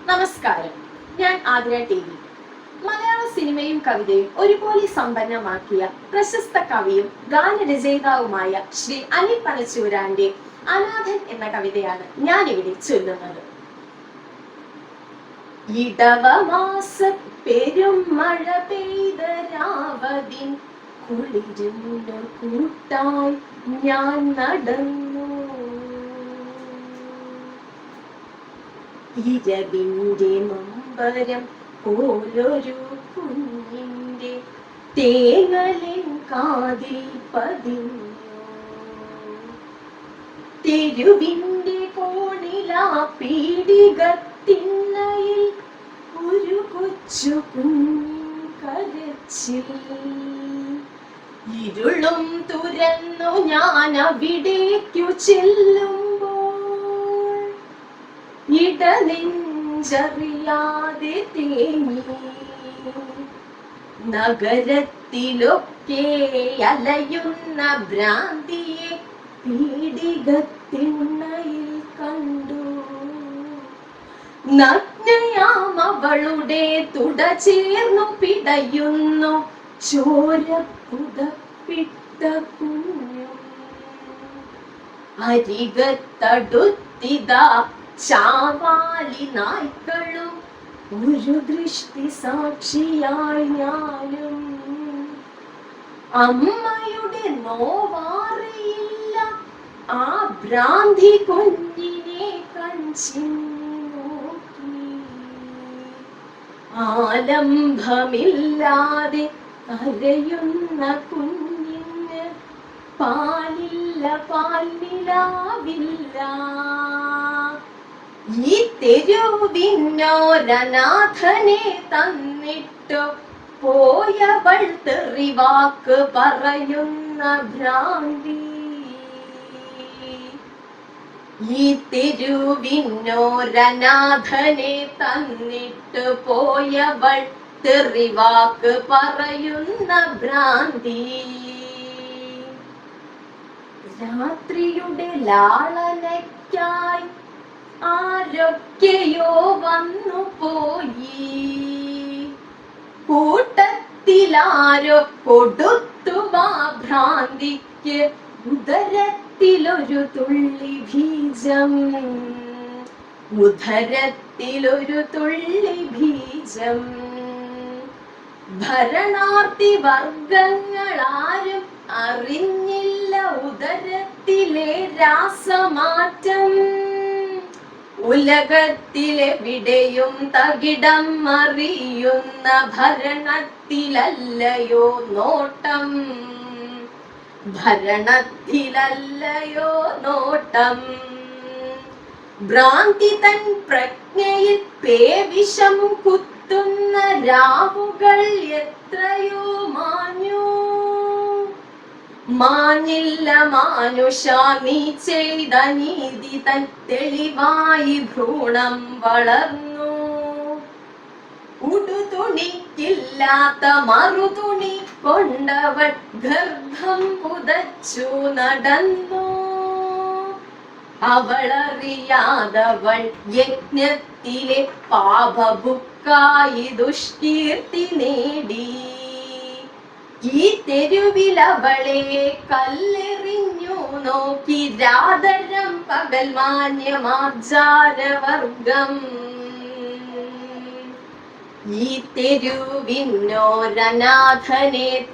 നമസ്കാരം, ഞാൻ Athira T V. മലയാള സിനിമയും കവിതയും ഒരുപോലെ സമ്പന്നമാക്കിയ പ്രശസ്ത കവിയും ഗാനരചയിതാവുമായ ശ്രീ അലി പനച്ചൂരാന്റെ അനാഥൻ എന്ന കവിതയാണ് ഞാൻ ഇവിടെ ചൊല്ലുന്നത്. ഇടവമാസ പെരും മഴ പെയ്ത രാവതിൻ കുളിരുന്നു കൂട്ടായി ഞാൻ നടന്നു. ഇരവിന്റെ നൊമ്പരം പോലൊരു കുഞ്ഞിന്റെ തേങ്ങലിൻ കാതിൽ പതിഞ്ഞു. തെരുവിന്റെ കോണിലാ പീഡികത്തിണ്ണയിൽ ഒരു കൊച്ചു കുഞ്ഞിൻ കരച്ചിൽ. ഇരുളും തുരന്നു ഞാൻ അവിടേക്കു ചെല്ലുമ്പോൾ ഇടനെഞ്ചറിയാതെ തേങ്ങി. നഗരത്തിലൊക്കെ അലയുന്ന ഭ്രാന്തിയെ പീഡികത്തിണ്ണയിൽ കണ്ടു. നഗ്നയാം അവളുടെ തുട ചേർന്നു പിടയുന്നു ചോര പുതപ്പിട്ട കുഞ്ഞു. അരികത്തടുത്തിതാ ചാവാലി നായ്ക്കളും ഒരു ദൃഷ്ടി സാക്ഷിയായി ഞാനും. അമ്മയുടെ നോവാറിയില്ല ആ ഭ്രാന്തി കുഞ്ഞിനെ കഞ്ചിനോക്കി. ആലംബമില്ലാതെ കരയുന്ന കുഞ്ഞിന് പാലില്ല, പാൽനിലാവില്ല. ഈ തെരുവിനോരനാഥനെ തന്നിട്ടു പോയവൾ തെറിവാക്ക് പറയുന്ന ഭ്രാന്തി. ഈ തെരുവിനോരനാഥനെ തന്നിട്ടു പോയവൾ തെറിവാക്ക് പറയുന്ന ഭ്രാന്തി. രാത്രിയുടെ ലാളനയ്ക്കായി ആരൊക്കെയോ വന്നു പോയി. കൂട്ടത്തിലാരോ കൊടുത്തു ആ ഭ്രാന്തിക്ക് ഉദരത്തിലൊരു തുള്ളി ബീജം. ഉദരത്തിലൊരു തുള്ളി ബീജം. ഭരണാർത്ഥി വർഗങ്ങളാരും അറിഞ്ഞില്ല ഉദരത്തിലെ രാസമാറ്റം. ഉലകത്തിലെവിടെയും തകിടം അറിയുന്ന ഭരണത്തിലല്ലയോ നോട്ടം. ഭരണത്തിലല്ലയോ നോട്ടം. ഭ്രാന്തി തൻ പ്രജ്ഞയിൽ പേവിഷം കുത്തുന്ന രാവുകൾ എത്രയോ മാഞ്ഞു. മാഞ്ഞില്ല മാനുഷ നീ ചെയ്ത നീതി തൻ തെളിവായി ഭ്രൂണം വളർന്നു. ഉടുതുണിക്കില്ലാത്ത മറുതുണി കൊണ്ടവൾ ഗർഭം പുതച്ചു നടന്നു. അവളറിയാതവൾ യജ്ഞത്തിലെ പാപബുക്കായി ദുഷ്കീർത്തി നേടി. ഈ തെരുവിലവളെ കല്ലെറിഞ്ഞു നോക്കി രാതരം പകൽ മാന്യമാചാരവർഗം. ഈ തെരുവിനോരനാഥനെ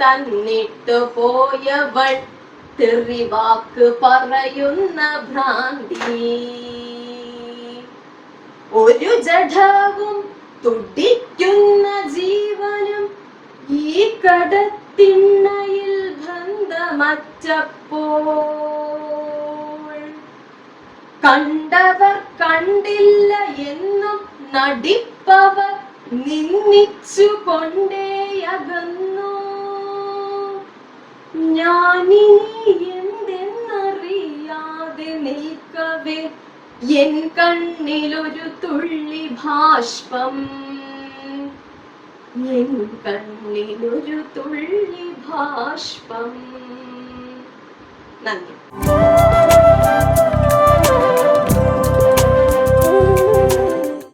തന്നിട്ടു പോയവൾ തെറിവാക്ക് പറയുന്ന ഭ്രാന്തി. ഒരു ജഡവും തുടിക്കുന്ന ജീവനും ഈ കടത്തിണ്ണയിൽ ബന്ധമറ്റപ്പോൾ കണ്ടവർ കണ്ടില്ല എന്നും നടിപ്പവർ നിന്ദിച്ചു കൊണ്ടേയകന്നു. ഞാനിനി എന്തെന്നറിയാതെ നിൽക്കവേ എൻ കണ്ണിലൊരു തുള്ളി ബാഷ്പം. എൻ കണ്ണിലൊരു തുള്ളി ബാഷ്പം. നന്ദി.